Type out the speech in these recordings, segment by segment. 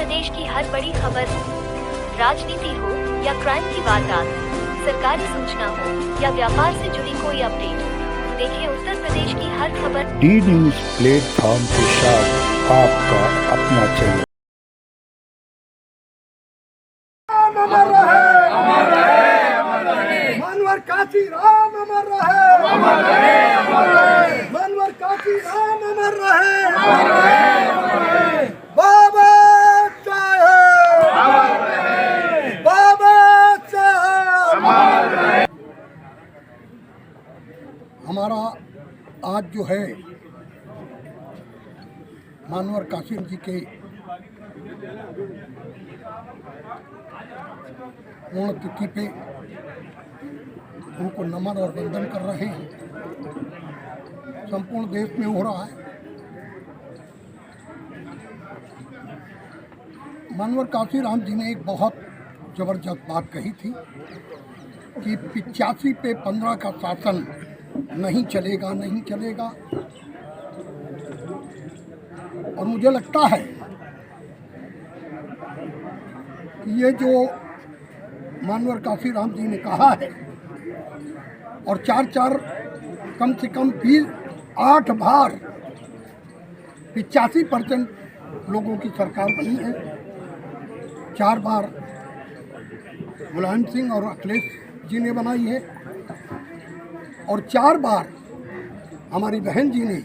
प्रदेश की हर बड़ी खबर हो, राजनीति हो या क्राइम की वारदात, सरकारी सूचना हो या व्यापार से जुड़ी कोई अपडेट, देखिए उत्तर प्रदेश की हर खबर डी न्यूज प्लेटफॉर्म के साथ आपका अपना चैनल। अमर रहे मानवर काशी राम, अमर रहे मानवर काशी राम, अमर रहे बाबा साहेब, बाबा साहेब। हमारा आज जो है मानवर काशी जी के पूर्ण तिथि पे उनको नमन और वंदन कर रहे हैं। संपूर्ण देश में हो रहा है। मानवर काशी राम जी ने एक बहुत जबरदस्त बात कही थी कि 85 पे 15 का शासन नहीं चलेगा, नहीं चलेगा। और मुझे लगता है कि ये जो मानवर काशी राम जी ने कहा है और चार कम से कम 8 बार 85% लोगों की सरकार बनी है। 4 बार मुलायम सिंह और अखिलेश जी ने बनाई है और 4 बार हमारी बहन जी ने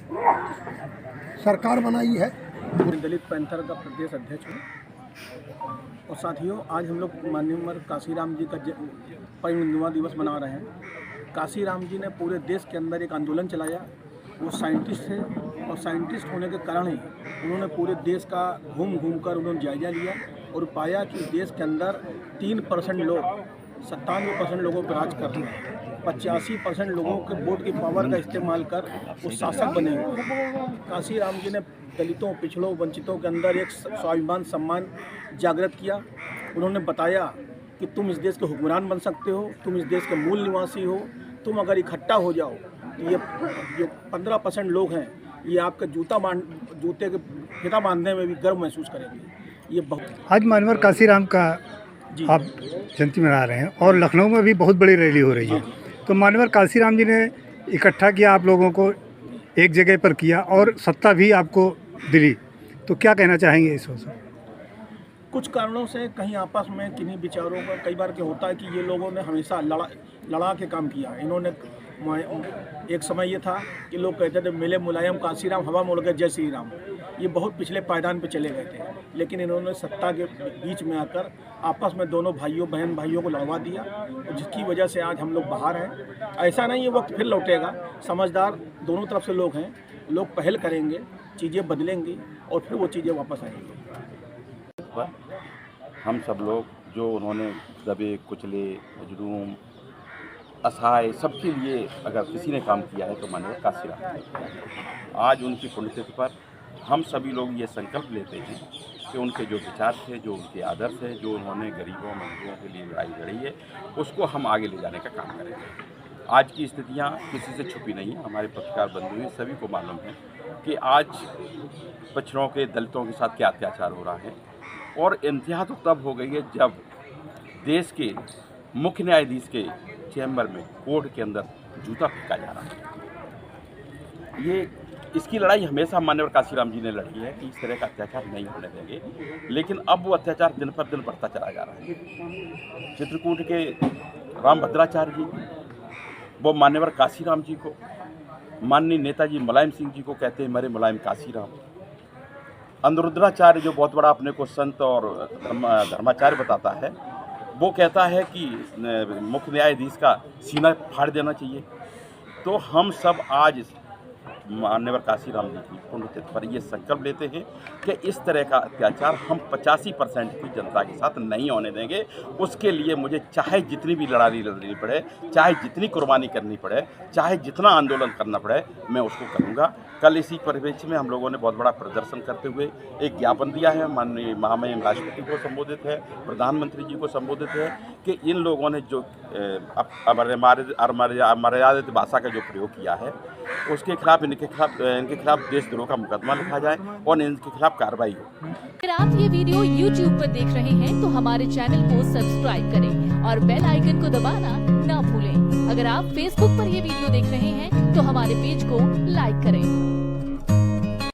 सरकार बनाई है। दलित पैंथर का प्रदेश अध्यक्ष हूँ और साथियों, आज हम लोग माननीय काशी राम जी का परिनिर्वाण दिवस मना रहे हैं। काशी राम जी ने पूरे देश के अंदर एक आंदोलन चलाया। वो साइंटिस्ट थे और साइंटिस्ट होने के कारण ही उन्होंने पूरे देश का घूम कर उन्होंने जायजा लिया और पाया कि देश के अंदर 3% लोग 97% लोगों पर राज कर रहे हैं। 85% लोगों के वोट की पावर का इस्तेमाल कर वो शासक बने हुए। काशी राम जी ने दलितों, पिछड़ों, वंचितों के अंदर एक स्वाभिमान, सम्मान जागृत किया। उन्होंने बताया कि तुम इस देश के हुक्मरान बन सकते हो, तुम इस देश के मूल निवासी हो, तुम अगर इकट्ठा हो जाओ तो ये जो 15% लोग हैं ये आपके जूते के फिता बांधने में भी गर्व महसूस करेंगे। ये बहुत आज मानवर काशी राम का आप जयंती मना रहे हैं और लखनऊ में भी बहुत बड़ी रैली हो रही है। तो मानवर काशी राम जी ने इकट्ठा किया, आप लोगों को एक जगह पर किया और सत्ता भी आपको दिली, तो क्या कहना चाहेंगे इस वजह? कुछ कारणों से कहीं आपस में किन्हीं विचारों का कई बार क्या होता है कि ये लोगों ने हमेशा लड़ा के काम किया। इन्होंने एक समय ये था कि लोग कहते थे मिले मुलायम काशी राम, हवा मोड़ गए जय श्री राम। ये बहुत पिछले पायदान पे चले गए थे, लेकिन इन्होंने सत्ता के बीच में आकर आपस में दोनों बहन भाइयों को लड़वा दिया, जिसकी वजह से आज हम लोग बाहर हैं। ऐसा नहीं ये वक्त फिर लौटेगा। समझदार दोनों तरफ से लोग हैं, लोग पहल करेंगे, चीज़ें बदलेंगी और फिर वो चीज़ें वापस आएंगी। हम सब लोग जो उन्होंने दबे कुचले, मजलूम, असहाय, सबके लिए अगर किसी ने काम किया है तो मानवर काशी राम ने किया। आज उनकी पुण्यतिथि पर हम सभी लोग ये संकल्प लेते हैं कि उनके जो विचार थे, जो उनके आदर्श है, जो उन्होंने गरीबों मजदूरों के लिए लड़ाई लड़ी है, उसको हम आगे ले जाने का काम करेंगे। आज की स्थितियाँ किसी से छुपी नहीं है। हमारे पत्रकार बंधु हैं, सभी को मालूम है कि आज पिछड़ों के, दलितों के साथ क्या अत्याचार हो रहा है। और इंतहा तो तब हो गई है जब देश के मुख्य न्यायाधीश के चैम्बर में, कोर्ट के अंदर जूता फेंका जा रहा है। इसकी लड़ाई हमेशा मानवर काशी राम जी ने लड़ी है कि इस तरह का अत्याचार नहीं होने देंगे, लेकिन अब वो अत्याचार दिन पर दिन बढ़ता चला जा रहा है। चित्रकूट के रामभद्राचार्य जी, वो मान्यवर काशी राम जी को, माननीय नेताजी मुलायम सिंह जी को कहते हैं मरे मुलायम काशी राम। अनुरुद्राचार्य जो बहुत बड़ा अपने को संत और धर्माचार्य बताता है, वो कहता है कि मुख्य न्यायाधीश का सीना फाड़ देना चाहिए। तो हम सब आज मान्यवर काशी राम जी की पुण्यतिथि पर ये संकल्प लेते हैं कि इस तरह का अत्याचार हम 85% की जनता के साथ नहीं होने देंगे। उसके लिए मुझे चाहे जितनी भी लड़ाई लड़नी पड़े, चाहे जितनी कुर्बानी करनी पड़े, चाहे जितना आंदोलन करना पड़े, मैं उसको करूँगा। कल इसी परिप्रेक्ष्य में हम लोगों ने बहुत बड़ा प्रदर्शन करते हुए एक ज्ञापन दिया है। माननीय महामहिम राष्ट्रपति को संबोधित है, प्रधानमंत्री जी को संबोधित है कि इन लोगों ने जो अमर्यादित भाषा का जो प्रयोग किया है उसके खिलाफ इनके खिलाफ देशद्रोह का मुकदमा लिखा जाए और इनके खिलाफ कार्रवाई हो। अगर आप ये वीडियो YouTube पर देख रहे हैं तो हमारे चैनल को सब्सक्राइब करें और बेल आइकन को दबाना ना भूलें। अगर आप Facebook पर ये वीडियो देख रहे हैं तो हमारे पेज को लाइक करें।